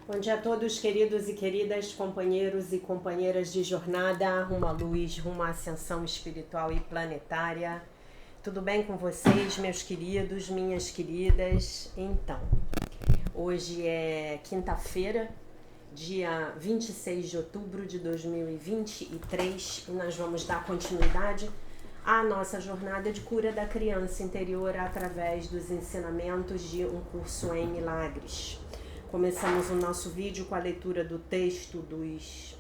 Bom dia a todos, queridos e queridas, companheiros e companheiras de jornada rumo à luz, rumo à ascensão espiritual e planetária. Tudo bem com vocês, meus queridos, minhas queridas? Então, hoje é quinta-feira, dia 26 de outubro de 2023, e nós vamos dar continuidade à nossa jornada de cura da criança interior através dos ensinamentos de um curso em milagres. Começamos o nosso vídeo com a leitura do texto dos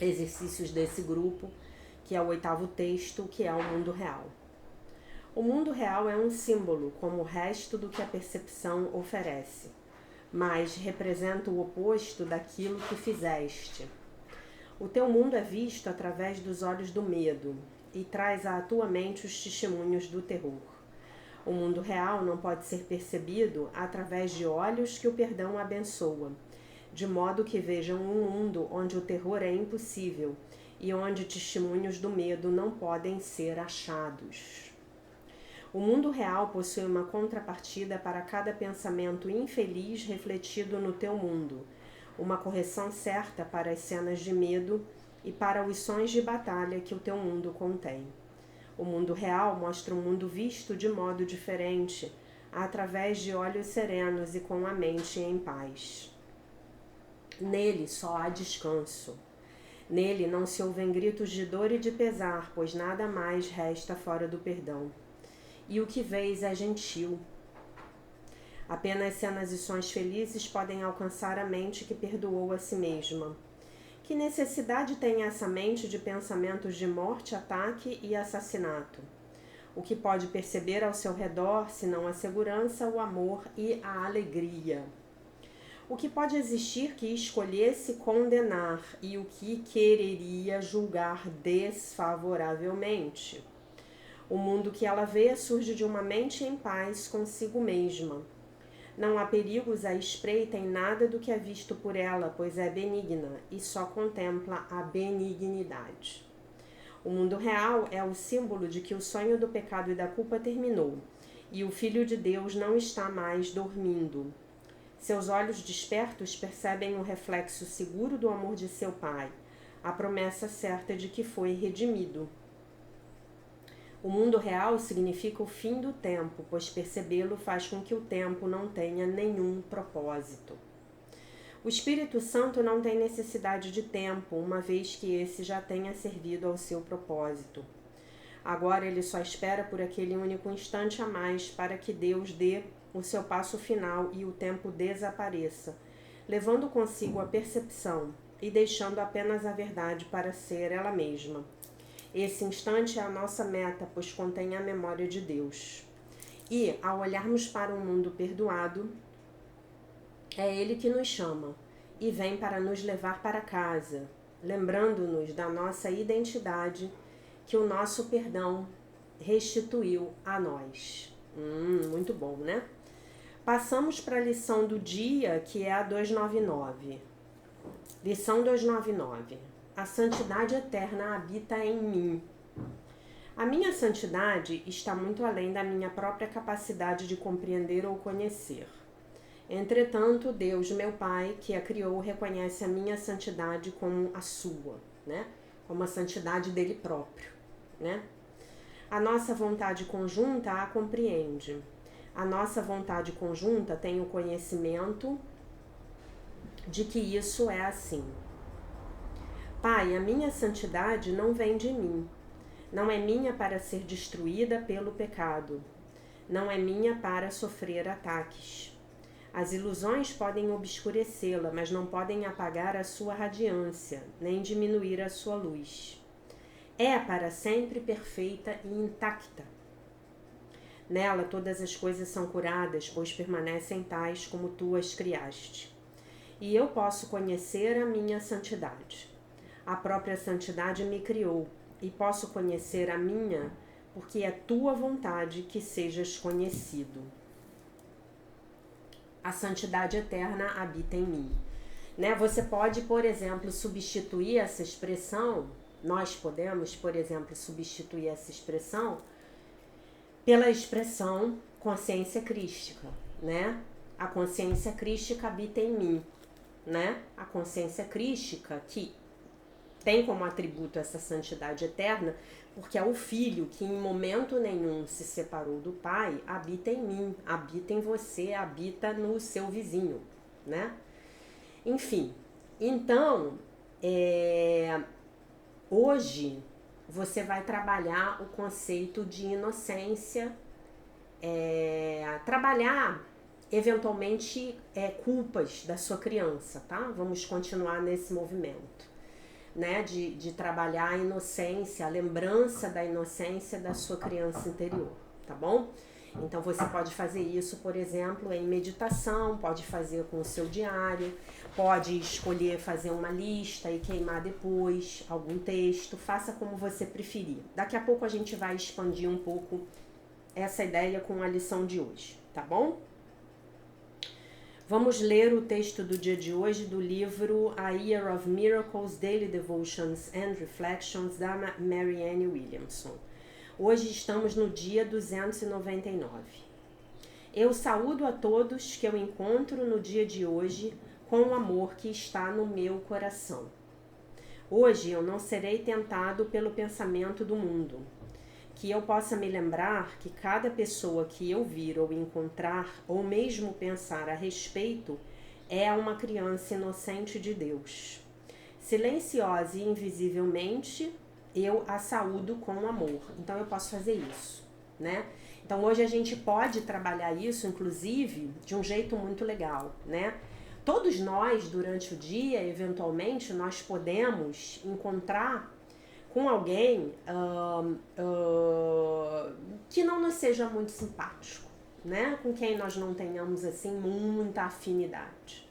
exercícios desse grupo, que é o 8º texto, que é o mundo real. O mundo real é um símbolo, como o resto do que a percepção oferece, mas representa o oposto daquilo que fizeste. O teu mundo é visto através dos olhos do medo e traz à tua mente os testemunhos do terror. O mundo real não pode ser percebido através de olhos que o perdão abençoa, de modo que vejam um mundo onde o terror é impossível e onde testemunhos do medo não podem ser achados. O mundo real possui uma contrapartida para cada pensamento infeliz refletido no teu mundo, uma correção certa para as cenas de medo e para os sons de batalha que o teu mundo contém. O mundo real mostra um mundo visto de modo diferente, através de olhos serenos e com a mente em paz. Nele só há descanso. Nele não se ouvem gritos de dor e de pesar, pois nada mais resta fora do perdão. E o que vês é gentil. Apenas cenas e sons felizes podem alcançar a mente que perdoou a si mesma. Que necessidade tem essa mente de pensamentos de morte, ataque e assassinato? O que pode perceber ao seu redor, senão a segurança, o amor e a alegria? O que pode existir que escolhesse condenar e o que quereria julgar desfavoravelmente? O mundo que ela vê surge de uma mente em paz consigo mesma. Não há perigos à espreita em nada do que é visto por ela, pois é benigna e só contempla a benignidade. O mundo real é o símbolo de que o sonho do pecado e da culpa terminou, e o Filho de Deus não está mais dormindo. Seus olhos despertos percebem o reflexo seguro do amor de seu Pai, a promessa certa de que foi redimido. O mundo real significa o fim do tempo, pois percebê-lo faz com que o tempo não tenha nenhum propósito. O Espírito Santo não tem necessidade de tempo, uma vez que esse já tenha servido ao seu propósito. Agora ele só espera por aquele único instante a mais para que Deus dê o seu passo final e o tempo desapareça, levando consigo a percepção e deixando apenas a verdade para ser ela mesma. Esse instante é a nossa meta, pois contém a memória de Deus. E, ao olharmos para um mundo perdoado, é Ele que nos chama e vem para nos levar para casa, lembrando-nos da nossa identidade que o nosso perdão restituiu a nós. Muito bom, né? Passamos para a lição do dia, que é a 299. Lição 299. A santidade eterna habita em mim. A minha santidade está muito além da minha própria capacidade de compreender ou conhecer. Entretanto, Deus, meu Pai, que a criou, reconhece a minha santidade como a sua, né? Como a santidade dele próprio, né? A nossa vontade conjunta a compreende. A nossa vontade conjunta tem o conhecimento de que isso é assim. Pai, a minha santidade não vem de mim. Não é minha para ser destruída pelo pecado. Não é minha para sofrer ataques. As ilusões podem obscurecê-la, mas não podem apagar a sua radiância, nem diminuir a sua luz. É para sempre perfeita e intacta. Nela todas as coisas são curadas, pois permanecem tais como tu as criaste. E eu posso conhecer a minha santidade. A própria santidade me criou, e posso conhecer a minha, porque é tua vontade que sejas conhecido. A santidade eterna habita em mim. Né? Você pode, por exemplo, substituir essa expressão, nós podemos, por exemplo, substituir essa expressão pela expressão consciência crística, né? A consciência crística habita em mim, né? A consciência crística que tem como atributo essa santidade eterna, porque é o filho que em momento nenhum se separou do pai, habita em mim, habita em você, habita no seu vizinho, né? Enfim, então, hoje você vai trabalhar o conceito de inocência, trabalhar eventualmente culpas da sua criança, tá? Vamos continuar nesse movimento, né? De trabalhar a inocência, a lembrança da inocência da sua criança interior, tá bom? Então você pode fazer isso, por exemplo, em meditação, pode fazer com o seu diário, pode escolher fazer uma lista e queimar depois algum texto, faça como você preferir. Daqui a pouco a gente vai expandir um pouco essa ideia com a lição de hoje, tá bom? Vamos ler o texto do dia de hoje do livro A Year of Miracles, Daily Devotions and Reflections, da Marianne Williamson. Hoje estamos no dia 299. Eu saúdo a todos que eu encontro no dia de hoje com o amor que está no meu coração. Hoje eu não serei tentado pelo pensamento do mundo. Que eu possa me lembrar que cada pessoa que eu vir ou encontrar, ou mesmo pensar a respeito, é uma criança inocente de Deus. Silenciosa e invisivelmente, eu a saúdo com amor. Então eu posso fazer isso, né? Então hoje a gente pode trabalhar isso, inclusive, de um jeito muito legal, né? Todos nós, durante o dia, eventualmente, nós podemos encontrar com alguém que não nos seja muito simpático, né? Com quem nós não tenhamos, assim, muita afinidade,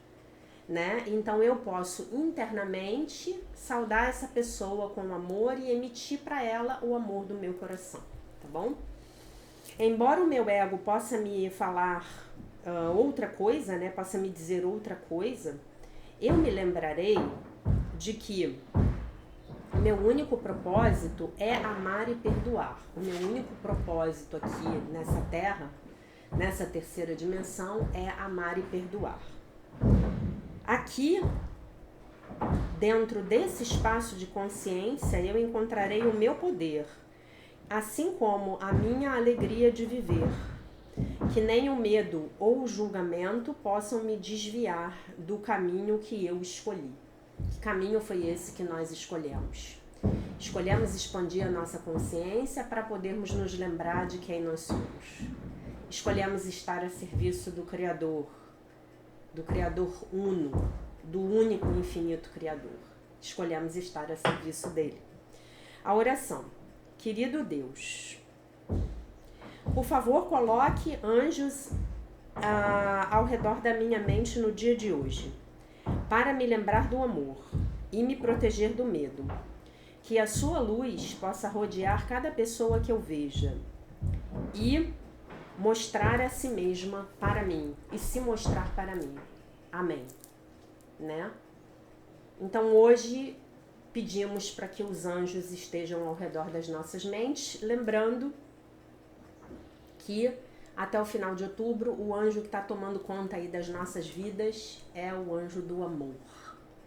né? Então eu posso internamente saudar essa pessoa com amor e emitir para ela o amor do meu coração, tá bom? Embora o meu ego possa me falar outra coisa, né? Possa me dizer outra coisa, eu me lembrarei de que o meu único propósito é amar e perdoar. O meu único propósito aqui nessa terra, nessa terceira dimensão, é amar e perdoar. Aqui, dentro desse espaço de consciência, eu encontrarei o meu poder, assim como a minha alegria de viver. Que nem o medo ou o julgamento possam me desviar do caminho que eu escolhi. Que caminho foi esse que nós escolhemos? Escolhemos expandir a nossa consciência para podermos nos lembrar de quem nós somos. Escolhemos estar a serviço do Criador Uno, do único e infinito Criador. Escolhemos estar a serviço dele. A oração. Querido Deus, por favor, coloque anjos ao redor da minha mente no dia de hoje, para me lembrar do amor e me proteger do medo. Que a sua luz possa rodear cada pessoa que eu veja e mostrar a si mesma para mim e se mostrar para mim. Amém. Né? Então hoje pedimos para que os anjos estejam ao redor das nossas mentes, lembrando que até o final de outubro o anjo que está tomando conta aí das nossas vidas é o anjo do amor,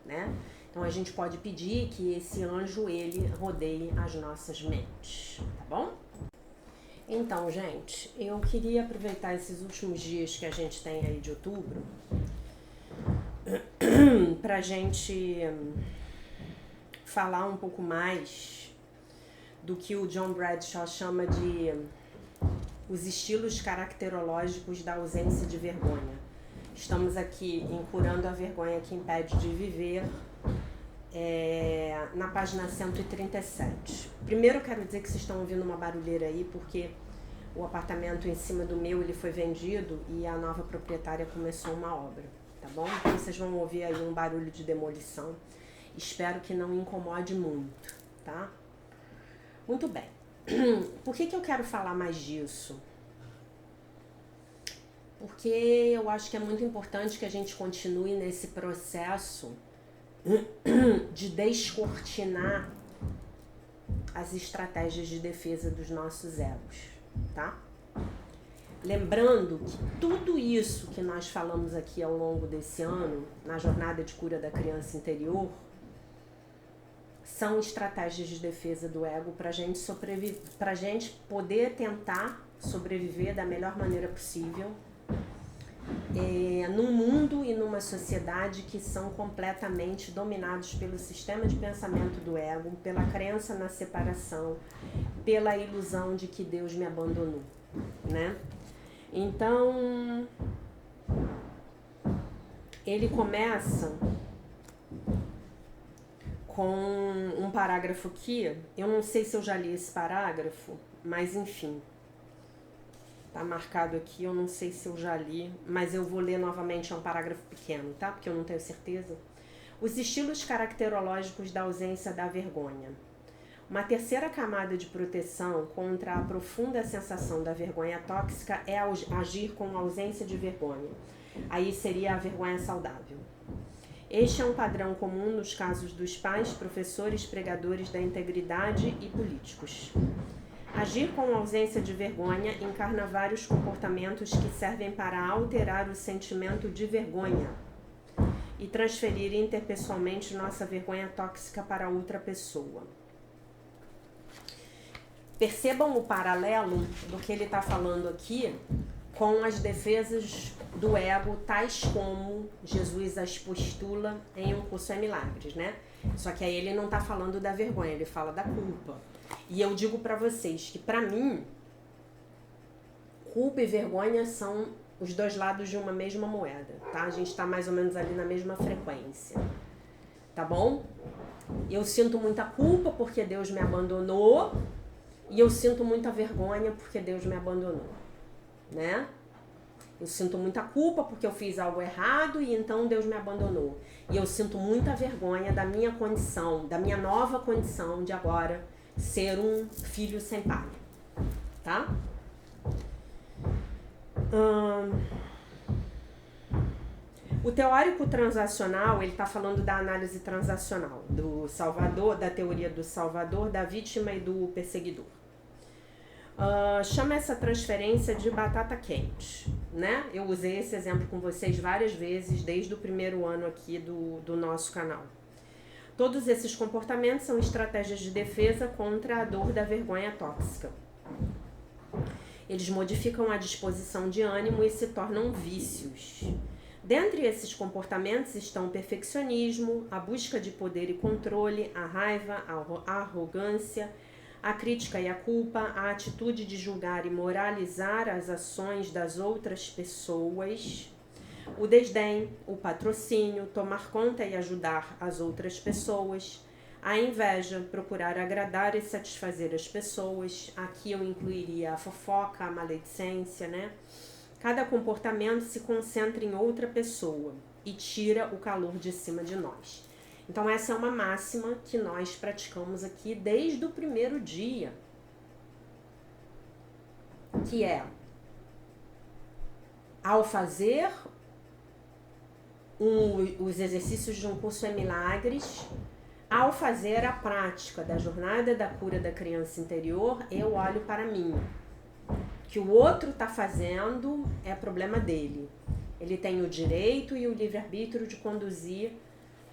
né? Então a gente pode pedir que esse anjo ele rodeie as nossas mentes, tá bom? Então, gente, eu queria aproveitar esses últimos dias que a gente tem aí de outubro pra gente falar um pouco mais do que o John Bradshaw chama de os estilos caracterológicos da ausência de vergonha. Estamos aqui em Curando a Vergonha que Impede de Viver, na página 137. Primeiro eu quero dizer que vocês estão ouvindo uma barulheira aí, porque o apartamento em cima do meu ele foi vendido e a nova proprietária começou uma obra, tá bom? Então vocês vão ouvir aí um barulho de demolição. Espero que não incomode muito, tá? Muito bem. Por que eu quero falar mais disso? Porque eu acho que é muito importante que a gente continue nesse processo de descortinar as estratégias de defesa dos nossos egos, tá? lembrando que tudo isso que nós falamos aqui ao longo desse ano, na jornada de cura da criança interior, são estratégias de defesa do ego para a gente poder tentar sobreviver da melhor maneira possível num mundo e numa sociedade que são completamente dominados pelo sistema de pensamento do ego, pela crença na separação, pela ilusão de que Deus me abandonou, né? Então, ele começa com um parágrafo aqui, eu não sei se eu já li esse parágrafo, mas enfim, tá marcado aqui, eu não sei se eu já li, mas eu vou ler novamente, é um parágrafo pequeno, tá? Porque eu não tenho certeza. Os estilos caracterológicos da ausência da vergonha. Uma terceira camada de proteção contra a profunda sensação da vergonha tóxica é agir com ausência de vergonha. Aí seria a vergonha saudável. Este é um padrão comum nos casos dos pais, professores, pregadores da integridade e políticos. Agir com ausência de vergonha encarna vários comportamentos que servem para alterar o sentimento de vergonha e transferir interpessoalmente nossa vergonha tóxica para outra pessoa. Percebam o paralelo do que ele está falando aqui com as defesas do ego, tais como Jesus as postula em Um Curso em Milagres, né? Só que aí ele não está falando da vergonha, ele fala da culpa. E eu digo para vocês que, para mim, culpa e vergonha são os dois lados de uma mesma moeda, tá? A gente está mais ou menos ali na mesma frequência, tá bom? Eu sinto muita culpa porque Deus me abandonou e eu sinto muita vergonha porque Deus me abandonou, né? Eu sinto muita culpa porque eu fiz algo errado e então Deus me abandonou. E eu sinto muita vergonha da minha condição, da minha nova condição de agora ser um filho sem pai, tá? O teórico transacional, ele está falando da análise transacional, do Salvador, da teoria do Salvador, da vítima e do perseguidor. Chama essa transferência de batata quente, né? Eu usei esse exemplo com vocês várias vezes desde o primeiro ano aqui do nosso canal. Todos esses comportamentos são estratégias de defesa contra a dor da vergonha tóxica. Eles modificam a disposição de ânimo e se tornam vícios. Dentre esses comportamentos estão o perfeccionismo, a busca de poder e controle, a raiva, a arrogância, a crítica e a culpa, a atitude de julgar e moralizar as ações das outras pessoas, o desdém, o patrocínio, tomar conta e ajudar as outras pessoas, a inveja, procurar agradar e satisfazer as pessoas. Aqui eu incluiria a fofoca, a maledicência, né? Cada comportamento se concentra em outra pessoa e tira o calor de cima de nós. Então essa é uma máxima que nós praticamos aqui desde o primeiro dia, que é, ao fazer os exercícios de Um Curso em Milagres, ao fazer a prática da jornada da cura da criança interior, eu olho para mim. O que o outro está fazendo é problema dele. Ele tem o direito e o livre-arbítrio de conduzir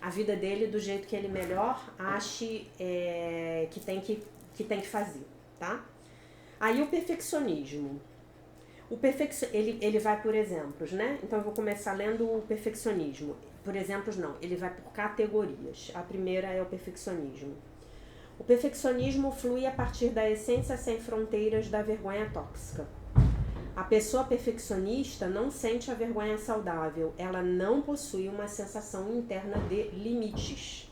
a vida dele do jeito que ele melhor ache que tem que fazer, tá? Aí o perfeccionismo. Ele vai por exemplos, né? Então eu vou começar lendo o perfeccionismo. Por exemplos não, ele vai por categorias. A primeira é o perfeccionismo. O perfeccionismo flui a partir da essência sem fronteiras da vergonha tóxica. A pessoa perfeccionista não sente a vergonha saudável, ela não possui uma sensação interna de limites.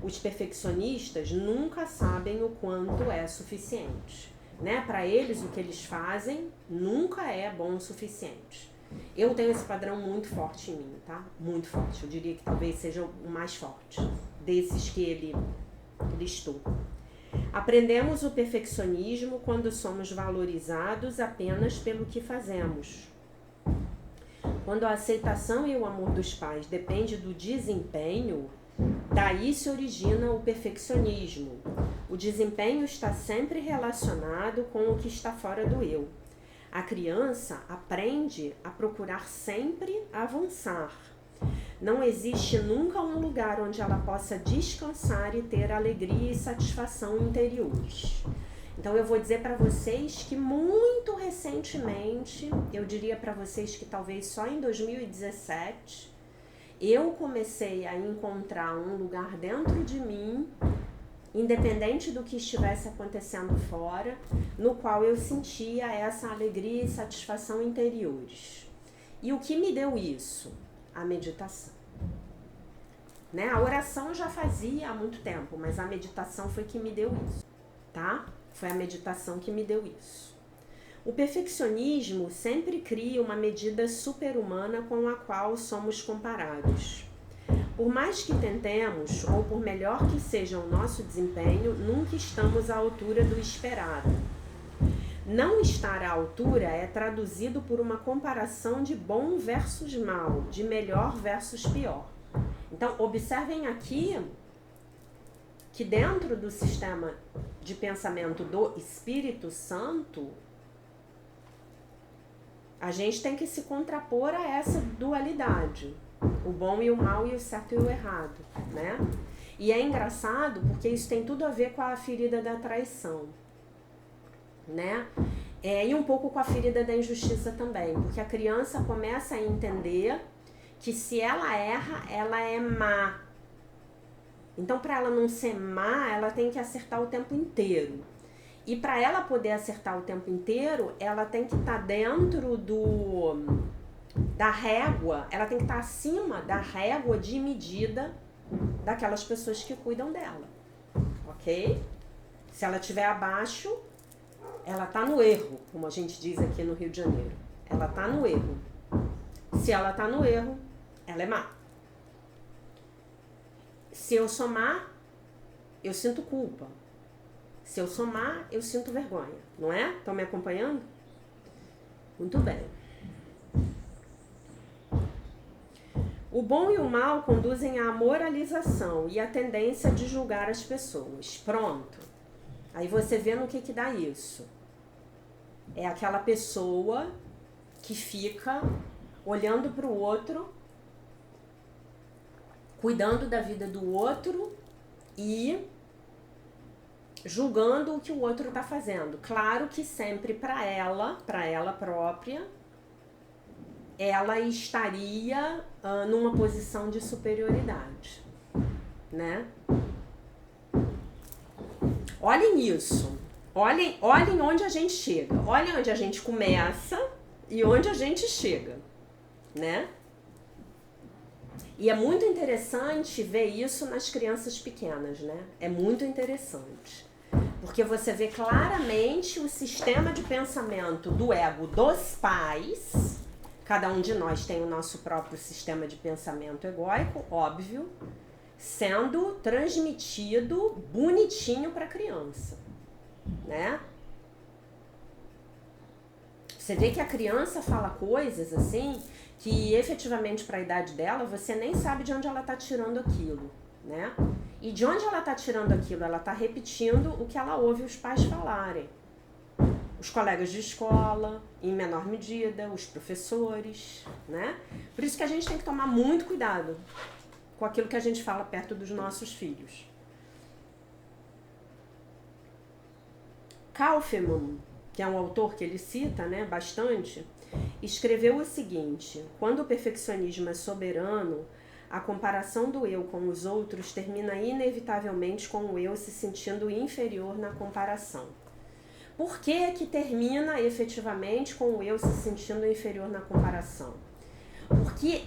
Os perfeccionistas nunca sabem o quanto é suficiente, né? Para eles, o que eles fazem nunca é bom o suficiente. Eu tenho esse padrão muito forte em mim, tá? Muito forte. Eu diria que talvez seja o mais forte desses que ele listou. Aprendemos o perfeccionismo quando somos valorizados apenas pelo que fazemos. Quando a aceitação e o amor dos pais depende do desempenho, daí se origina o perfeccionismo. O desempenho está sempre relacionado com o que está fora do eu. A criança aprende a procurar sempre avançar. Não existe nunca um lugar onde ela possa descansar e ter alegria e satisfação interiores. Então eu vou dizer para vocês que muito recentemente, eu diria para vocês que talvez só em 2017, eu comecei a encontrar um lugar dentro de mim, independente do que estivesse acontecendo fora, no qual eu sentia essa alegria e satisfação interiores. E o que me deu isso? A meditação. Né? A oração eu já fazia há muito tempo, mas a meditação foi que me deu isso, tá? Foi a meditação que me deu isso. O perfeccionismo sempre cria uma medida super-humana com a qual somos comparados. Por mais que tentemos, ou por melhor que seja o nosso desempenho, nunca estamos à altura do esperado. Não estar à altura é traduzido por uma comparação de bom versus mal, de melhor versus pior. Então, observem aqui que dentro do sistema de pensamento do Espírito Santo, a gente tem que se contrapor a essa dualidade, o bom e o mal e o certo e o errado, né? E é engraçado porque isso tem tudo a ver com a ferida da traição, né? E um pouco com a ferida da injustiça também, porque a criança começa a entender que se ela erra, ela é má. Então, para ela não ser má, ela tem que acertar o tempo inteiro. E para ela poder acertar o tempo inteiro, ela tem que estar dentro da régua, ela tem que estar acima da régua de medida daquelas pessoas que cuidam dela, ok? Se ela estiver abaixo, ela está no erro, como a gente diz aqui no Rio de Janeiro. Ela está no erro. Se ela está no erro, ela é má. Se eu sou má, eu sinto culpa. Se eu sou má, eu sinto vergonha, não é? Estão me acompanhando? Muito bem. O bom e o mal conduzem à moralização e à tendência de julgar as pessoas. Pronto. Aí você vê no que dá isso. É aquela pessoa que fica olhando para o outro, cuidando da vida do outro e julgando o que o outro está fazendo. Claro que sempre para ela própria, ela estaria numa posição de superioridade, né? Olhem isso. Olhem onde a gente chega. Olhem onde a gente começa e onde a gente chega, né? E é muito interessante ver isso nas crianças pequenas, né? É muito interessante. Porque você vê claramente o sistema de pensamento do ego dos pais. Cada um de nós tem o nosso próprio sistema de pensamento egóico, óbvio, sendo transmitido bonitinho para a criança, né? Você vê que a criança fala coisas assim que efetivamente para a idade dela você nem sabe de onde ela está tirando aquilo, né? E de onde ela está tirando aquilo? Ela está repetindo o que ela ouve os pais falarem. Os colegas de escola, em menor medida, os professores, né? Por isso que a gente tem que tomar muito cuidado com aquilo que a gente fala perto dos nossos filhos. Kaufman, que é um autor que ele cita, né, bastante, escreveu o seguinte: quando o perfeccionismo é soberano, a comparação do eu com os outros termina inevitavelmente com o eu se sentindo inferior na comparação. Por que termina efetivamente com o eu se sentindo inferior na comparação? Porque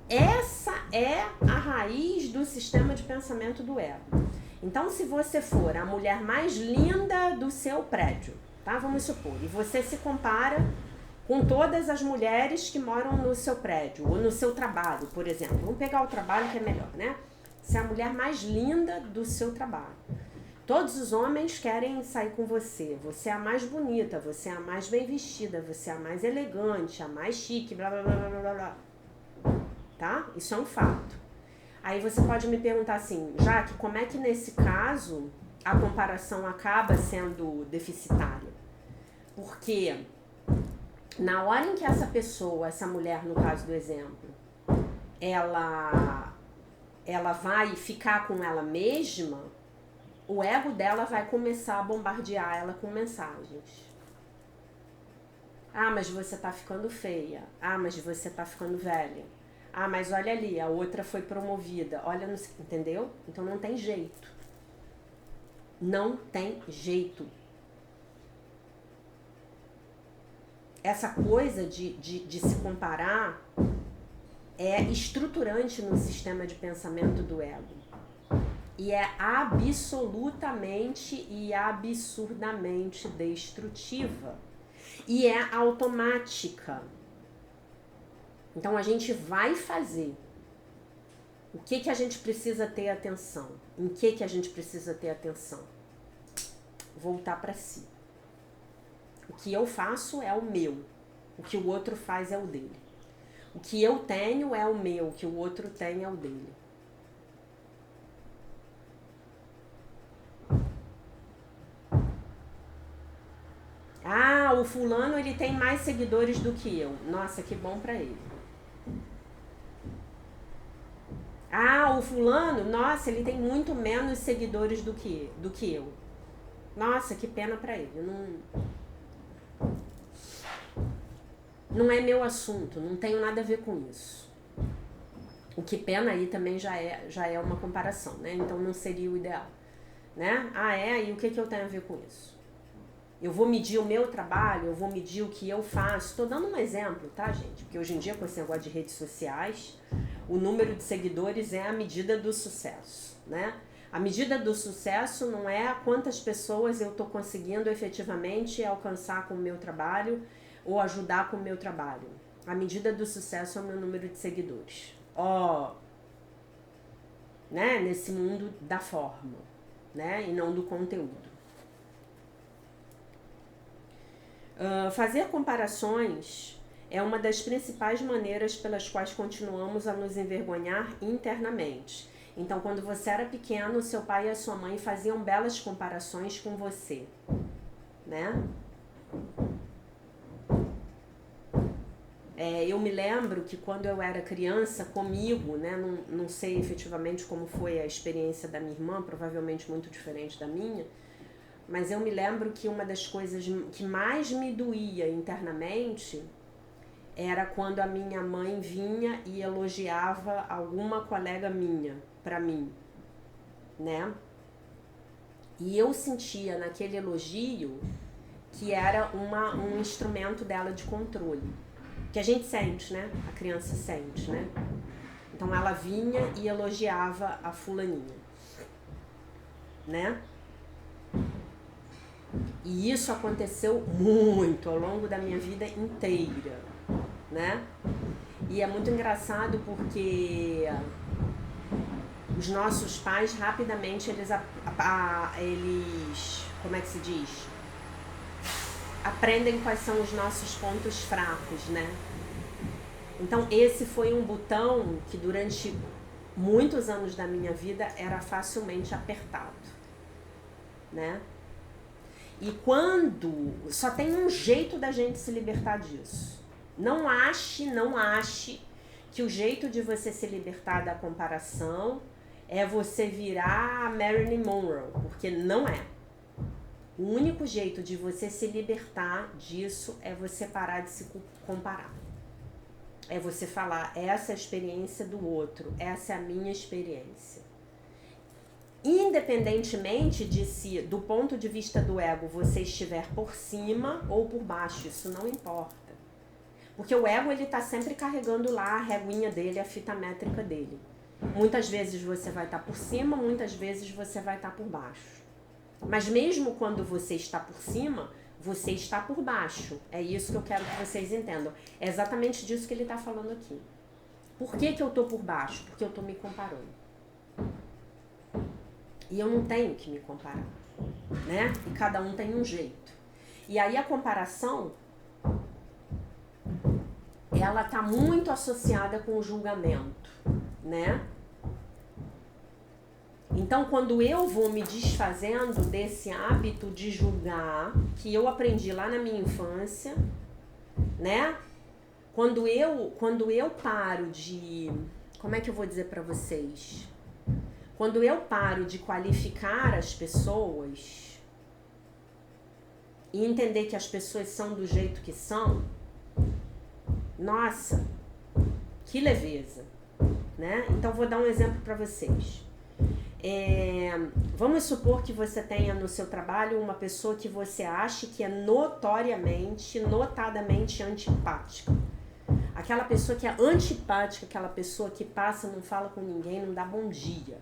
essa é a raiz do sistema de pensamento do ego. Então, se você for a mulher mais linda do seu prédio, tá? Vamos supor, e você se compara com todas as mulheres que moram no seu prédio, ou no seu trabalho, por exemplo. Vamos pegar o trabalho que é melhor, né? Você é a mulher mais linda do seu trabalho. Todos os homens querem sair com você. Você é a mais bonita, você é a mais bem vestida, você é a mais elegante, a mais chique, blá, blá, blá, blá, blá, blá. Tá? Isso é um fato. Aí você pode me perguntar assim, Jaque, como é que nesse caso a comparação acaba sendo deficitária? Porque Na hora em que essa pessoa, essa mulher, no caso do exemplo, ela vai ficar com ela mesma, o ego dela vai começar a bombardear ela com mensagens. Ah, mas você tá ficando feia. Ah, mas você tá ficando velha. Ah, mas olha ali, a outra foi promovida. Olha, não sei, entendeu? Então não tem jeito. Não tem jeito. Essa coisa de se comparar é estruturante no sistema de pensamento do ego. E é absolutamente e absurdamente destrutiva. E é automática. Então a gente vai fazer. O que a gente precisa ter atenção? Em que a gente precisa ter atenção? Voltar para si. O que eu faço é o meu. O que o outro faz é o dele. O que eu tenho é o meu. O que o outro tem é o dele. Ah, o fulano ele tem mais seguidores do que eu. Nossa, que bom pra ele. Ah, o fulano, nossa, ele tem muito menos seguidores do que eu. Nossa, que pena pra ele. Não é meu assunto, não tenho nada a ver com isso. O que pena aí também já é uma comparação, né? Então não seria o ideal, né? Ah, e o que eu tenho a ver com isso? Eu vou medir o meu trabalho, eu vou medir o que eu faço. Estou dando um exemplo, tá, gente? Porque hoje em dia, com esse negócio de redes sociais, o número de seguidores é a medida do sucesso, né? A medida do sucesso não é quantas pessoas eu estou conseguindo efetivamente alcançar com o meu trabalho ou ajudar com o meu trabalho. A medida do sucesso é o meu número de seguidores. Né? Nesse mundo da forma, né? E não do conteúdo. Fazer comparações é uma das principais maneiras pelas quais continuamos a nos envergonhar internamente. Então, quando você era pequeno, seu pai e a sua mãe faziam belas comparações com você, né? Eu me lembro que quando eu era criança, comigo, né? Não sei efetivamente como foi a experiência da minha irmã, provavelmente muito diferente da minha, mas eu me lembro que uma das coisas que mais me doía internamente era quando a minha mãe vinha e elogiava alguma colega minha pra mim, né? E eu sentia naquele elogio que era um instrumento dela de controle. Que a gente sente, né? A criança sente, né? Então ela vinha e elogiava a fulaninha, né? E isso aconteceu muito ao longo da minha vida inteira, né? E é muito engraçado porque os nossos pais rapidamente eles como é que se diz? Aprendem quais são os nossos pontos fracos, né? Então esse foi um botão que durante muitos anos da minha vida era facilmente apertado, né? E quando... Só tem um jeito da gente se libertar disso. Não ache que o jeito de você se libertar da comparação é você virar a Marilyn Monroe, porque não é. O único jeito de você se libertar disso é você parar de se comparar. É você falar, essa é a experiência do outro, essa é a minha experiência. Independentemente de se, do ponto de vista do ego, você estiver por cima ou por baixo, isso não importa. Porque o ego, ele tá sempre carregando lá a reguinha dele, a fita métrica dele. Muitas vezes você vai estar por cima, muitas vezes você vai estar por baixo. Mas mesmo quando você está por cima, você está por baixo. É isso que eu quero que vocês entendam. É exatamente disso que ele está falando aqui. Por que eu tô por baixo? Porque eu tô me comparando. E eu não tenho que me comparar, né? E cada um tem um jeito. E aí a comparação, ela tá muito associada com o julgamento, né? Então, quando eu vou me desfazendo desse hábito de julgar, que eu aprendi lá na minha infância, né? Quando eu paro de... Como é que eu vou dizer pra vocês? Quando eu paro de qualificar as pessoas e entender que as pessoas são do jeito que são, nossa, que leveza, né? Então vou dar um exemplo para vocês. Vamos supor que você tenha no seu trabalho uma pessoa que você acha que é notadamente antipática. Aquela pessoa que é antipática, aquela pessoa que passa, não fala com ninguém, não dá bom dia.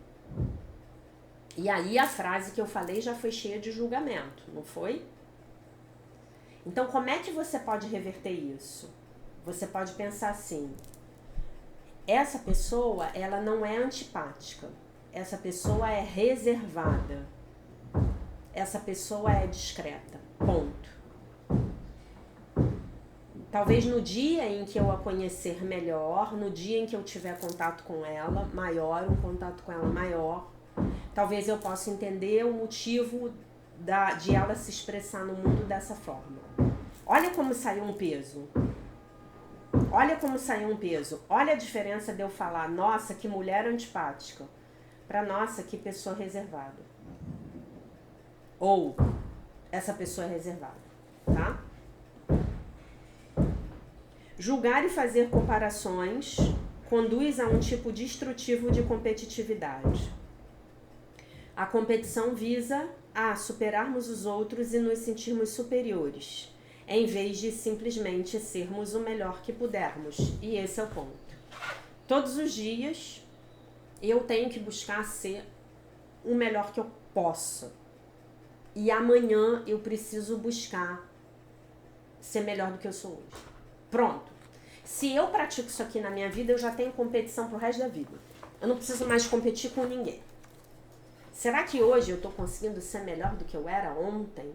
E aí a frase que eu falei já foi cheia de julgamento, não foi? Então como é que você pode reverter isso? Você pode pensar assim: essa pessoa, ela não é antipática. Essa pessoa é reservada. Essa pessoa é discreta. Ponto. Talvez no dia em que eu a conhecer melhor, no dia em que eu tiver contato com ela maior, um contato com ela maior, talvez eu possa entender o motivo de ela se expressar no mundo dessa forma. Olha como saiu um peso. Olha como saiu um peso. Olha a diferença de eu falar, nossa, que mulher antipática, para nossa, que pessoa reservada. Ou, essa pessoa é reservada, tá? Julgar e fazer comparações conduz a um tipo destrutivo de competitividade. A competição visa a superarmos os outros e nos sentirmos superiores, em vez de simplesmente sermos o melhor que pudermos. E esse é o ponto. Todos os dias eu tenho que buscar ser o melhor que eu possa. E amanhã eu preciso buscar ser melhor do que eu sou hoje. Pronto. Se eu pratico isso aqui na minha vida, eu já tenho competição pro resto da vida. Eu não preciso mais competir com ninguém. Será que hoje eu tô conseguindo ser melhor do que eu era ontem?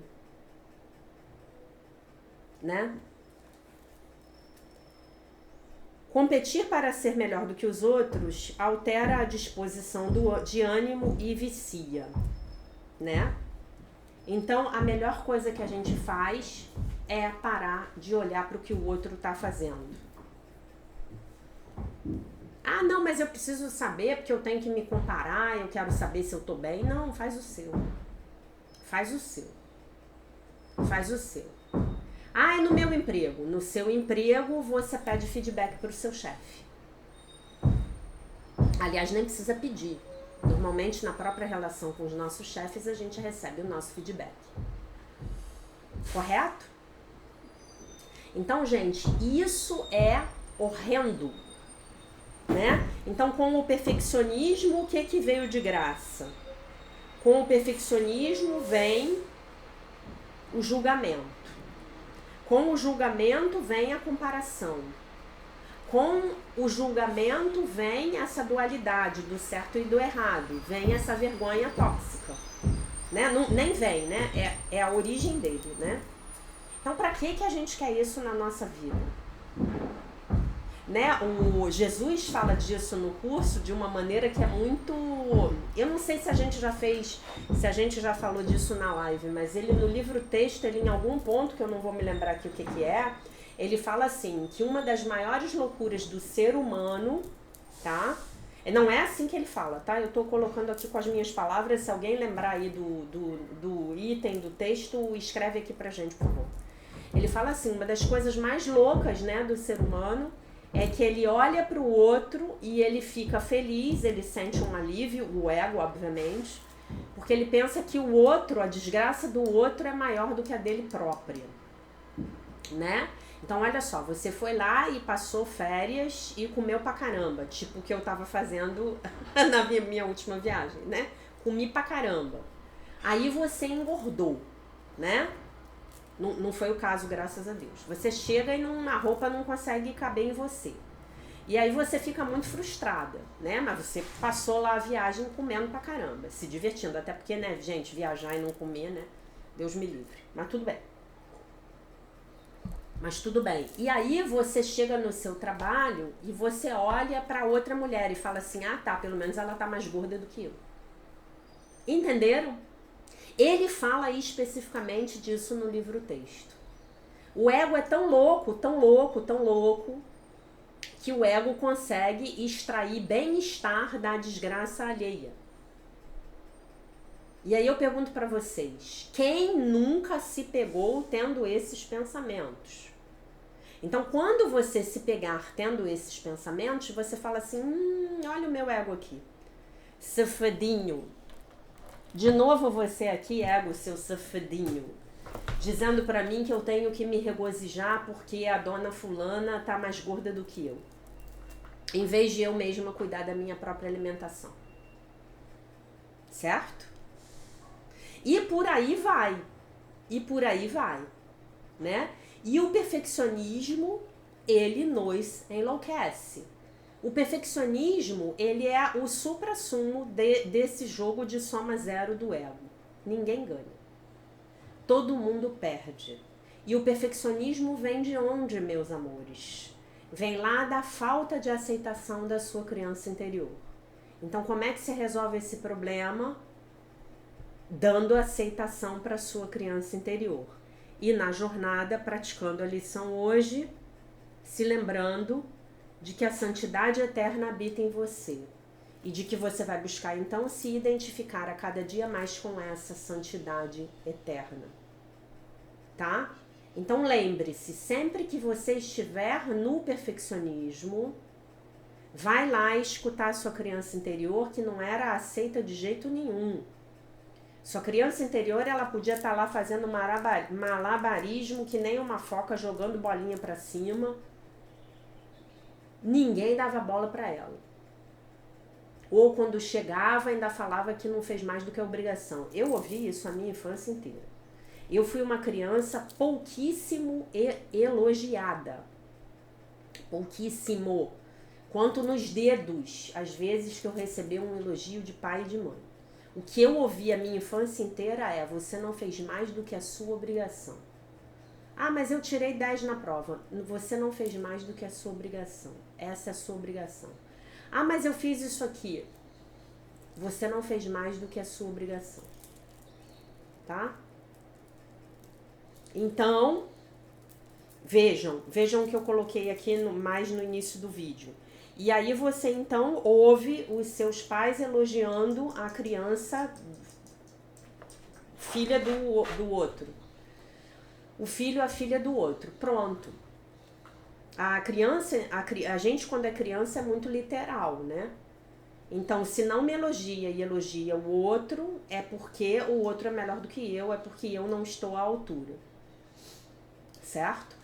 Né? Competir para ser melhor do que os outros altera a disposição de ânimo e vicia, né? Então, a melhor coisa que a gente faz é parar de olhar para o que o outro está fazendo. Ah, não, mas eu preciso saber porque eu tenho que me comparar, eu quero saber se eu tô bem. Não, faz o seu. Faz o seu. Faz o seu. Ah, e no meu emprego? No seu emprego, você pede feedback para o seu chefe. Aliás, nem precisa pedir. Normalmente, na própria relação com os nossos chefes, a gente recebe o nosso feedback. Correto? Então, gente, isso é horrendo, né? Então, com o perfeccionismo, o que veio de graça? Com o perfeccionismo vem o julgamento. Com o julgamento vem a comparação. Com o julgamento vem essa dualidade do certo e do errado. Vem essa vergonha tóxica. Né? Não, nem vem, né? É a origem dele, né? Então, para que a gente quer isso na nossa vida? Né? O Jesus fala disso no curso de uma maneira que é muito... Eu não sei se a gente já fez, se a gente já falou disso na live, mas ele no livro texto, ele em algum ponto, que eu não vou me lembrar aqui o que é, ele fala assim, que uma das maiores loucuras do ser humano, tá? Não é assim que ele fala, tá? Eu tô colocando aqui com as minhas palavras, se alguém lembrar aí do item do texto, escreve aqui pra gente, por favor. Ele fala assim, uma das coisas mais loucas, né, do ser humano é que ele olha para o outro e ele fica feliz, ele sente um alívio, o ego, obviamente, porque ele pensa que o outro, a desgraça do outro é maior do que a dele própria, né? Então, olha só, você foi lá e passou férias e comeu pra caramba, tipo o que eu tava fazendo na minha última viagem, né? Comi pra caramba. Aí você engordou, né? Não foi o caso, graças a Deus. Você chega e a roupa não consegue caber em você. E aí você fica muito frustrada, né? Mas você passou lá a viagem comendo pra caramba, se divertindo. Até porque, né, gente, viajar e não comer, né? Deus me livre. Mas tudo bem. E aí você chega no seu trabalho e você olha pra outra mulher e fala assim, ah tá, pelo menos ela tá mais gorda do que eu. Entenderam? Ele fala especificamente disso no livro texto. O ego é tão louco, tão louco, tão louco, que o ego consegue extrair bem-estar da desgraça alheia. E aí eu pergunto para vocês, quem nunca se pegou tendo esses pensamentos? Então, quando você se pegar tendo esses pensamentos, você fala assim, olha o meu ego aqui, safadinho. De novo você aqui, ego, seu safadinho, dizendo para mim que eu tenho que me regozijar porque a dona fulana tá mais gorda do que eu, em vez de eu mesma cuidar da minha própria alimentação. Certo? E por aí vai. E por aí vai, né? E o perfeccionismo, ele nos enlouquece. O perfeccionismo, ele é o suprassumo desse jogo de soma zero do ego. Ninguém ganha. Todo mundo perde. E o perfeccionismo vem de onde, meus amores? Vem lá da falta de aceitação da sua criança interior. Então, como é que se resolve esse problema? Dando aceitação para a sua criança interior. E na jornada, praticando a lição hoje, se lembrando de que a santidade eterna habita em você. E de que você vai buscar, então, se identificar a cada dia mais com essa santidade eterna. Tá? Então, lembre-se, sempre que você estiver no perfeccionismo, vai lá escutar a sua criança interior, que não era aceita de jeito nenhum. Sua criança interior, ela podia estar lá fazendo malabarismo, que nem uma foca jogando bolinha pra cima. Ninguém dava bola pra ela. Ou quando chegava, ainda falava que não fez mais do que a obrigação. Eu ouvi isso a minha infância inteira. Eu fui uma criança pouquíssimo elogiada. Pouquíssimo. Quanto nos dedos, às vezes que eu recebi um elogio de pai e de mãe. O que eu ouvi a minha infância inteira é: você não fez mais do que a sua obrigação. Ah, mas eu tirei 10 na prova. Você não fez mais do que a sua obrigação. Essa é a sua obrigação. Ah, mas eu fiz isso aqui. Você não fez mais do que a sua obrigação. Tá? Então, vejam o que eu coloquei aqui mais no início do vídeo. E aí você então ouve os seus pais elogiando a criança, filha do outro. O filho, a filha do outro. Pronto. A criança, a gente quando é criança é muito literal, né? Então, se não me elogia e elogia o outro, é porque o outro é melhor do que eu, é porque eu não estou à altura. Certo?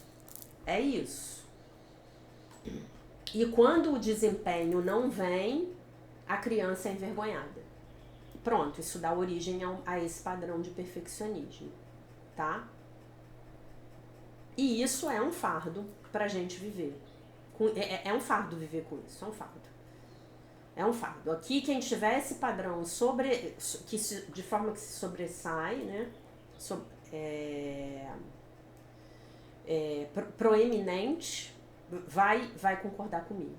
É isso. E quando o desempenho não vem, a criança é envergonhada. Pronto, isso dá origem a esse padrão de perfeccionismo, tá? E isso é um fardo pra gente viver. É um fardo viver com isso, é um fardo. É um fardo. Aqui, quem tiver esse padrão de forma que se sobressai, né? Proeminente, vai concordar comigo.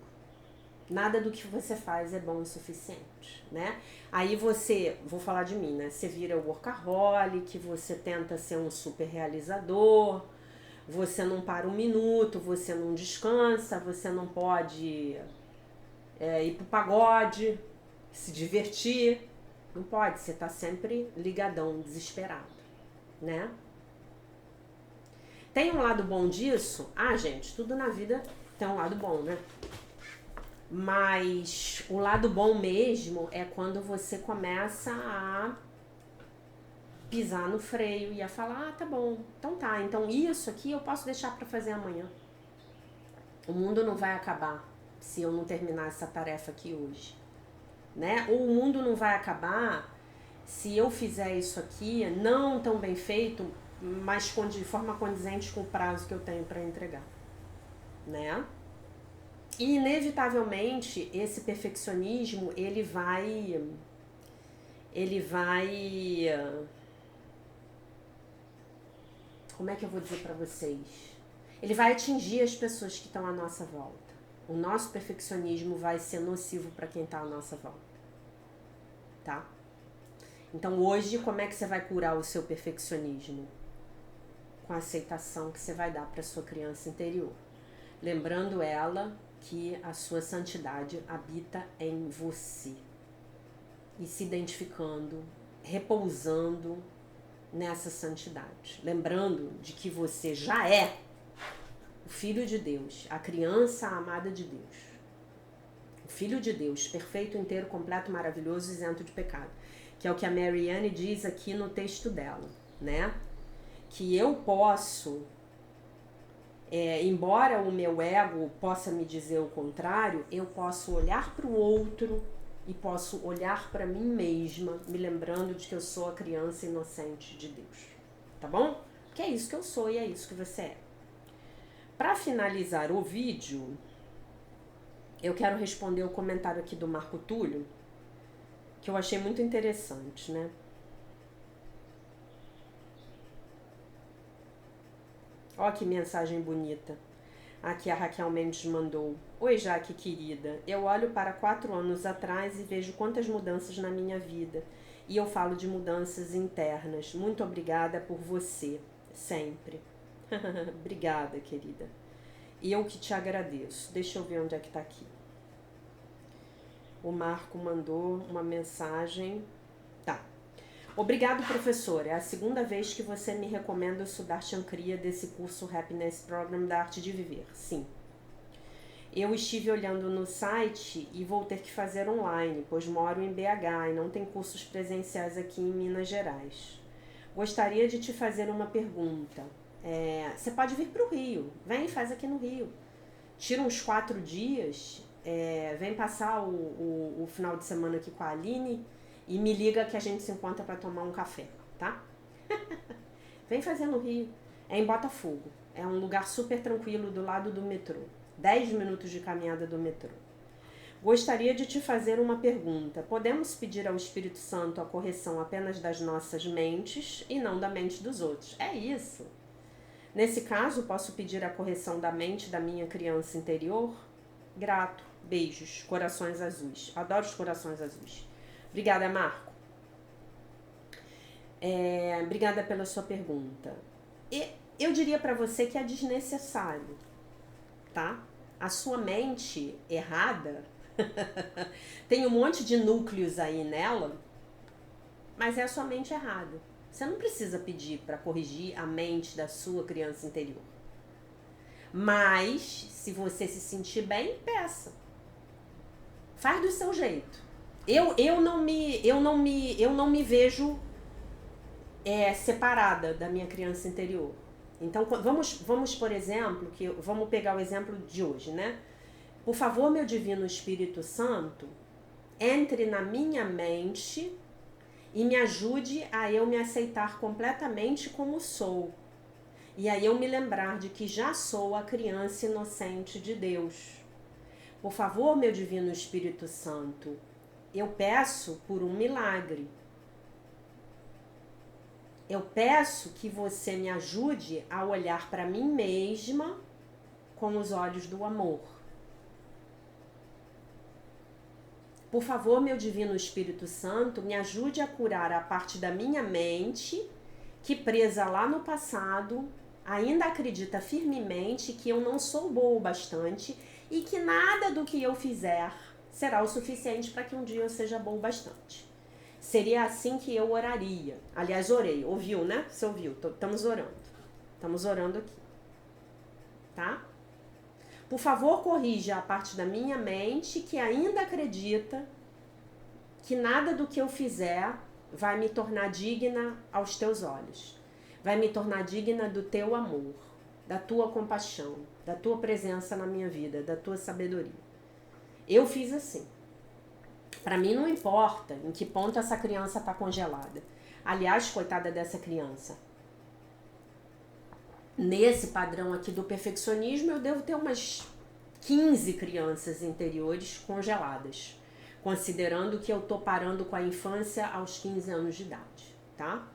Nada do que você faz é bom o suficiente, né? Aí vou falar de mim, né? Você vira workaholic, você tenta ser um super realizador, você não para um minuto, você não descansa, você não pode ir pro pagode, se divertir. Não pode, você tá sempre ligadão, desesperado, né? Tem um lado bom disso? Ah, gente, tudo na vida tem um lado bom, né? Mas o lado bom mesmo é quando você começa a pisar no freio e a falar: ah, tá bom, então tá, então isso aqui eu posso deixar pra fazer amanhã. O mundo não vai acabar se eu não terminar essa tarefa aqui hoje, né? Ou o mundo não vai acabar se eu fizer isso aqui não tão bem feito, mas de forma condizente com o prazo que eu tenho para entregar, né? E inevitavelmente esse perfeccionismo ele vai como é que eu vou dizer para vocês? Ele vai atingir as pessoas que estão à nossa volta. O nosso perfeccionismo vai ser nocivo para quem está à nossa volta, tá? Então hoje, como é que você vai curar o seu perfeccionismo? com a aceitação que você vai dar para sua criança interior. Lembrando ela que a sua santidade habita em você. E se identificando, repousando nessa santidade. Lembrando de que você já é o Filho de Deus, a criança amada de Deus. O Filho de Deus, perfeito, inteiro, completo, maravilhoso, isento de pecado. Que é o que a Marianne diz aqui no texto dela, né? Que eu posso, embora o meu ego possa me dizer o contrário, eu posso olhar para o outro e posso olhar para mim mesma, me lembrando de que eu sou a criança inocente de Deus. Tá bom? Que é isso que eu sou e é isso que você é. Para finalizar o vídeo, eu quero responder o comentário aqui do Marco Túlio, que eu achei muito interessante, né? Ó que mensagem bonita. Aqui a Raquel Mendes mandou. Oi, Jaque, querida. Eu olho para 4 anos atrás e vejo quantas mudanças na minha vida. E eu falo de mudanças internas. Muito obrigada por você. Sempre. Obrigada, querida. E eu que te agradeço. Deixa eu ver onde é que tá aqui. O Marco mandou uma mensagem. Tá. Obrigado, professor. É a segunda vez que você me recomenda estudar Chankriya desse curso Happiness Program da Arte de Viver. Sim. Eu estive olhando no site e vou ter que fazer online, pois moro em BH e não tem cursos presenciais aqui em Minas Gerais. Gostaria de te fazer uma pergunta. Você pode vir para o Rio. Vem e faz aqui no Rio. Tira uns 4 dias, vem passar o final de semana aqui com a Aline e me liga que a gente se encontra para tomar um café, tá? Vem fazer no Rio. É em Botafogo. É um lugar super tranquilo do lado do metrô. 10 minutos de caminhada do metrô. Gostaria de te fazer uma pergunta. Podemos pedir ao Espírito Santo a correção apenas das nossas mentes e não da mente dos outros? É isso. Nesse caso, posso pedir a correção da mente da minha criança interior? Grato. Beijos. Corações azuis. Adoro os corações azuis. Obrigada, Marco. Obrigada pela sua pergunta. E eu diria para você que é desnecessário, tá? A sua mente errada tem um monte de núcleos aí nela, mas é a sua mente errada. Você não precisa pedir para corrigir a mente da sua criança interior. Mas, se você se sentir bem, peça. Faz do seu jeito. Eu não me vejo separada da minha criança interior. Então, vamos por exemplo, vamos pegar o exemplo de hoje, né? Por favor, meu Divino Espírito Santo, entre na minha mente e me ajude a eu me aceitar completamente como sou. E aí eu me lembrar de que já sou a criança inocente de Deus. Por favor, meu Divino Espírito Santo, eu peço por um milagre. Eu peço que você me ajude a olhar para mim mesma com os olhos do amor. Por favor, meu Divino Espírito Santo, me ajude a curar a parte da minha mente que, presa lá no passado, ainda acredita firmemente que eu não sou boa o bastante e que nada do que eu fizer será o suficiente para que um dia eu seja boa o bastante. Seria assim que eu oraria. Aliás, orei. Ouviu, né? Você ouviu? Estamos orando. Estamos orando aqui. Tá? Por favor, corrija a parte da minha mente que ainda acredita que nada do que eu fizer vai me tornar digna aos teus olhos. Vai me tornar digna do teu amor, da tua compaixão, da tua presença na minha vida, da tua sabedoria. Eu fiz assim. Para mim não importa em que ponto essa criança está congelada. Aliás, coitada dessa criança. Nesse padrão aqui do perfeccionismo, eu devo ter umas 15 crianças interiores congeladas, considerando que eu tô parando com a infância aos 15 anos de idade, tá?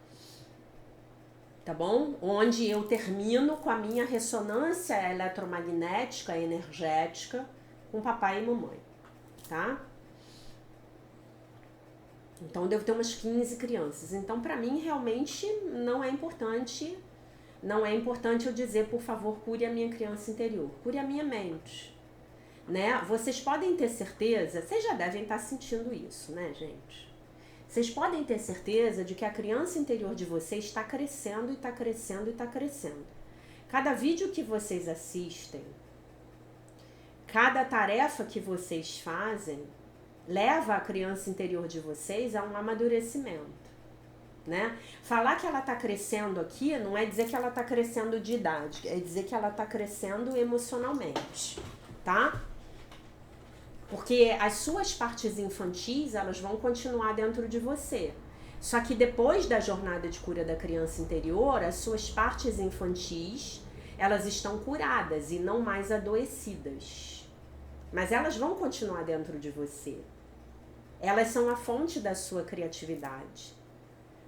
Tá bom? Onde eu termino com a minha ressonância eletromagnética, energética, com papai e mamãe, tá? Então, eu devo ter umas 15 crianças. Então, para mim, realmente não é importante não é importante eu dizer, por favor, cure a minha criança interior, cure a minha mente, né? Vocês podem ter certeza, vocês já devem estar sentindo isso, né, gente? Vocês podem ter certeza de que a criança interior de vocês está crescendo e está crescendo e está crescendo. Cada vídeo que vocês assistem, cada tarefa que vocês fazem, leva a criança interior de vocês a um amadurecimento, né? Falar que ela está crescendo aqui não é dizer que ela está crescendo de idade, é dizer que ela está crescendo emocionalmente, tá? Porque as suas partes infantis, elas vão continuar dentro de você. Só que depois da jornada de cura da criança interior, as suas partes infantis, elas estão curadas e não mais adoecidas. Mas elas vão continuar dentro de você. Elas são a fonte da sua criatividade,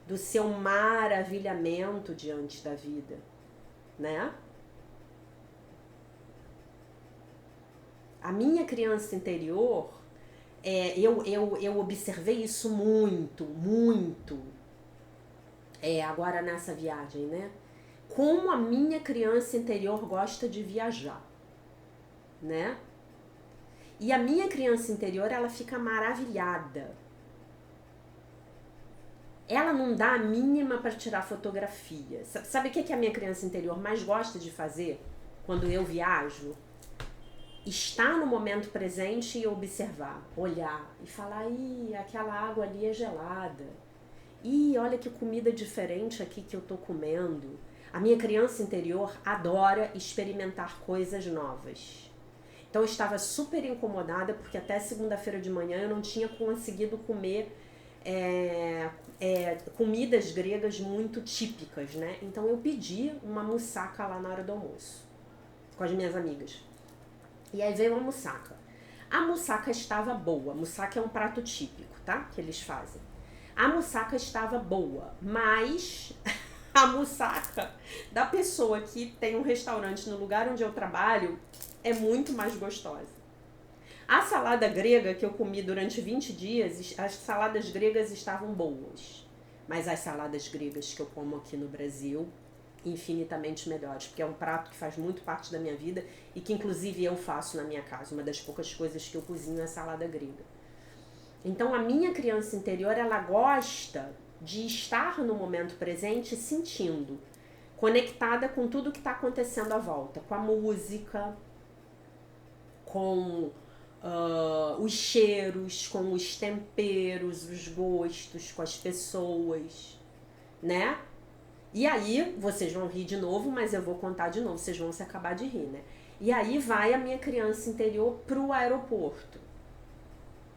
do seu maravilhamento diante da vida, né? A minha criança interior, eu observei isso muito, agora nessa viagem, né? Como a minha criança interior gosta de viajar, né? E a minha criança interior, ela fica maravilhada. Ela não dá a mínima para tirar fotografia. Sabe o que a minha criança interior mais gosta de fazer quando eu viajo? Estar no momento presente e observar, olhar e falar, ih, aquela água ali é gelada. Ih, olha que comida diferente aqui que eu tô comendo. A minha criança interior adora experimentar coisas novas. Então eu estava super incomodada porque até segunda-feira de manhã eu não tinha conseguido comer comidas gregas muito típicas, né? Então eu pedi uma moussaka lá na hora do almoço com as minhas amigas. E aí veio a moussaka. A moussaka estava boa. Moussaka é um prato típico, tá? Que eles fazem. A moussaka estava boa, mas a moussaka da pessoa que tem um restaurante no lugar onde eu trabalho é muito mais gostosa. A salada grega que eu comi durante 20 dias, as saladas gregas estavam boas. Mas as saladas gregas que eu como aqui no Brasil, infinitamente melhores, porque é um prato que faz muito parte da minha vida e que inclusive eu faço na minha casa. Uma das poucas coisas que eu cozinho é a salada grega. Então a minha criança interior, ela gosta de estar no momento presente sentindo, conectada com tudo que está acontecendo à volta, com a música, com os cheiros, com os temperos, os gostos, com as pessoas, né? E aí, vocês vão rir de novo, mas eu vou contar de novo, vocês vão se acabar de rir, né? E aí vai a minha criança interior pro aeroporto,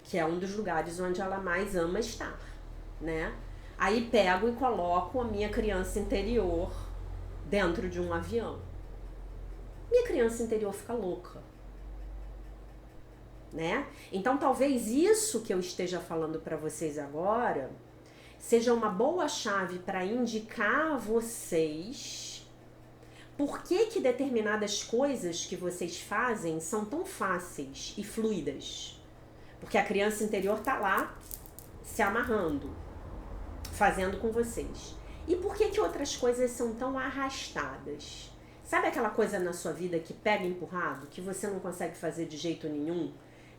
que é um dos lugares onde ela mais ama estar, né? Aí pego e coloco a minha criança interior dentro de um avião. Minha criança interior fica louca, né? Então talvez isso que eu esteja falando para vocês agora seja uma boa chave para indicar a vocês por que determinadas coisas que vocês fazem são tão fáceis e fluidas. Porque a criança interior tá lá se amarrando, fazendo com vocês. E por que outras coisas são tão arrastadas? Sabe aquela coisa na sua vida que pega empurrado, que você não consegue fazer de jeito nenhum,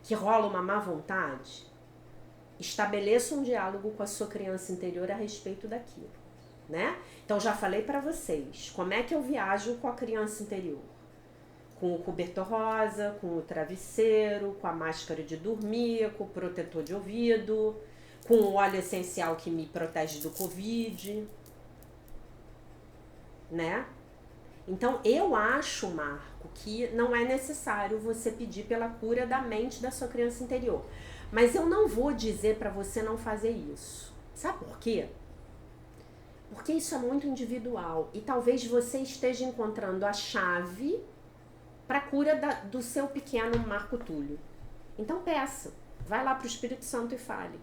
que rola uma má vontade? Estabeleça um diálogo com a sua criança interior a respeito daquilo, né? Então já falei para vocês, como é que eu viajo com a criança interior? Com o cobertor rosa, com o travesseiro, com a máscara de dormir, com o protetor de ouvido, com o óleo essencial que me protege do Covid, né? Então eu acho, Marco, que não é necessário você pedir pela cura da mente da sua criança interior. Mas eu não vou dizer para você não fazer isso. Sabe por quê? Porque isso é muito individual e talvez você esteja encontrando a chave para a cura do seu pequeno Marco Túlio. Então peça, vai lá para o Espírito Santo e fale.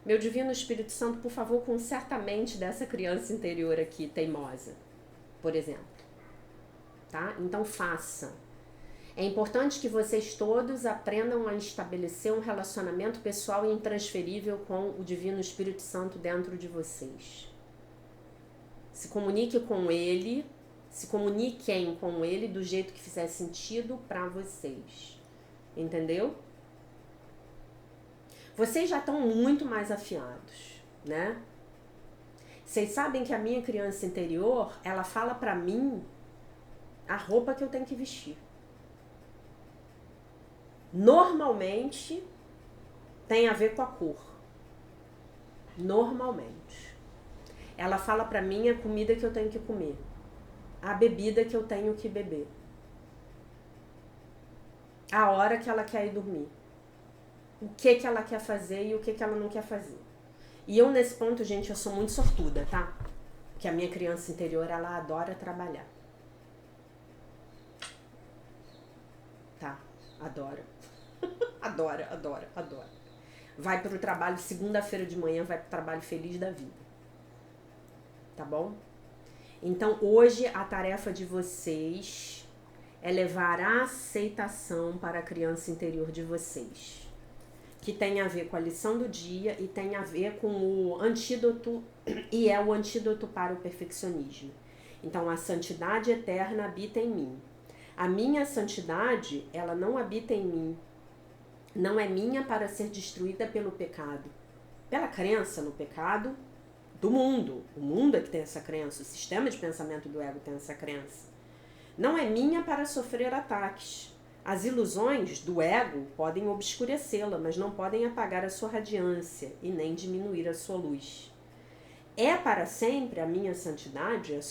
Meu divino Espírito Santo, por favor, conserta a mente dessa criança interior aqui, teimosa, por exemplo. Tá? Então faça. É importante que vocês todos aprendam a estabelecer um relacionamento pessoal e intransferível com o Divino Espírito Santo dentro de vocês. Se comunique com ele, Se comuniquem com ele do jeito que fizer sentido para vocês. Entendeu? Vocês já estão muito mais afiados, né? Vocês sabem que a minha criança interior, ela fala pra mim a roupa que eu tenho que vestir. Normalmente tem a ver com a cor. Normalmente. Ela fala pra mim a comida que eu tenho que comer. A bebida que eu tenho que beber. A hora que ela quer ir dormir. O que ela quer fazer e o que ela não quer fazer. E eu, nesse ponto, gente, eu sou muito sortuda, tá? Porque a minha criança interior, ela adora trabalhar. Tá? Adora. Adora. Vai pro trabalho segunda-feira de manhã, vai pro trabalho feliz da vida. Tá bom? Então, hoje, a tarefa de vocês é levar a aceitação para a criança interior de vocês. Que tem a ver com a lição do dia e tem a ver com o antídoto, e é o antídoto para o perfeccionismo. Então, a santidade eterna habita em mim. A minha santidade, ela não habita em mim. Não é minha para ser destruída pelo pecado. Pela crença no pecado do mundo. O mundo é que tem essa crença, o sistema de pensamento do ego tem essa crença. Não é minha para sofrer ataques. As ilusões do ego podem obscurecê-la, mas não podem apagar a sua radiância e nem diminuir a sua luz. É para sempre a minha santidade, a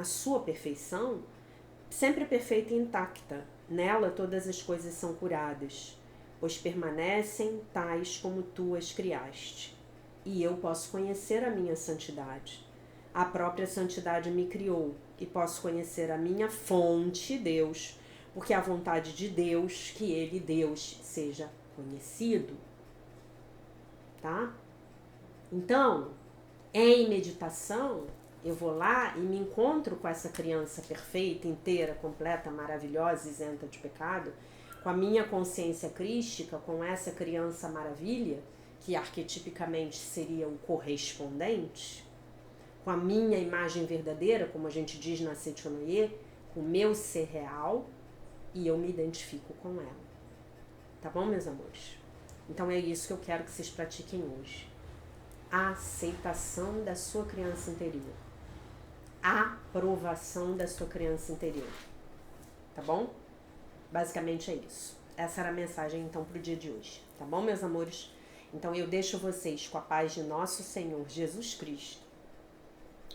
sua perfeição, sempre perfeita e intacta. Nela todas as coisas são curadas, pois permanecem tais como tu as criaste. E eu posso conhecer a minha santidade. A própria santidade me criou e posso conhecer a minha fonte, Deus, porque é a vontade de Deus que ele, Deus, seja conhecido. Tá? Então, em meditação, eu vou lá e me encontro com essa criança perfeita, inteira, completa, maravilhosa, isenta de pecado, com a minha consciência crística, com essa criança maravilha, que arquetipicamente seria o correspondente, com a minha imagem verdadeira, como a gente diz na Sechonoye, com o meu ser real, e eu me identifico com ela. Tá bom, meus amores? Então é isso que eu quero que vocês pratiquem hoje. A aceitação da sua criança interior. A aprovação da sua criança interior. Tá bom? Basicamente é isso. Essa era a mensagem, então, pro dia de hoje. Tá bom, meus amores? Então eu deixo vocês com a paz de nosso Senhor Jesus Cristo.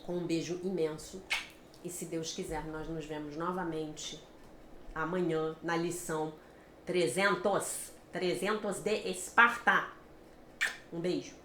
Com um beijo imenso. E se Deus quiser, nós nos vemos novamente amanhã na lição 300 de Esparta. Um beijo.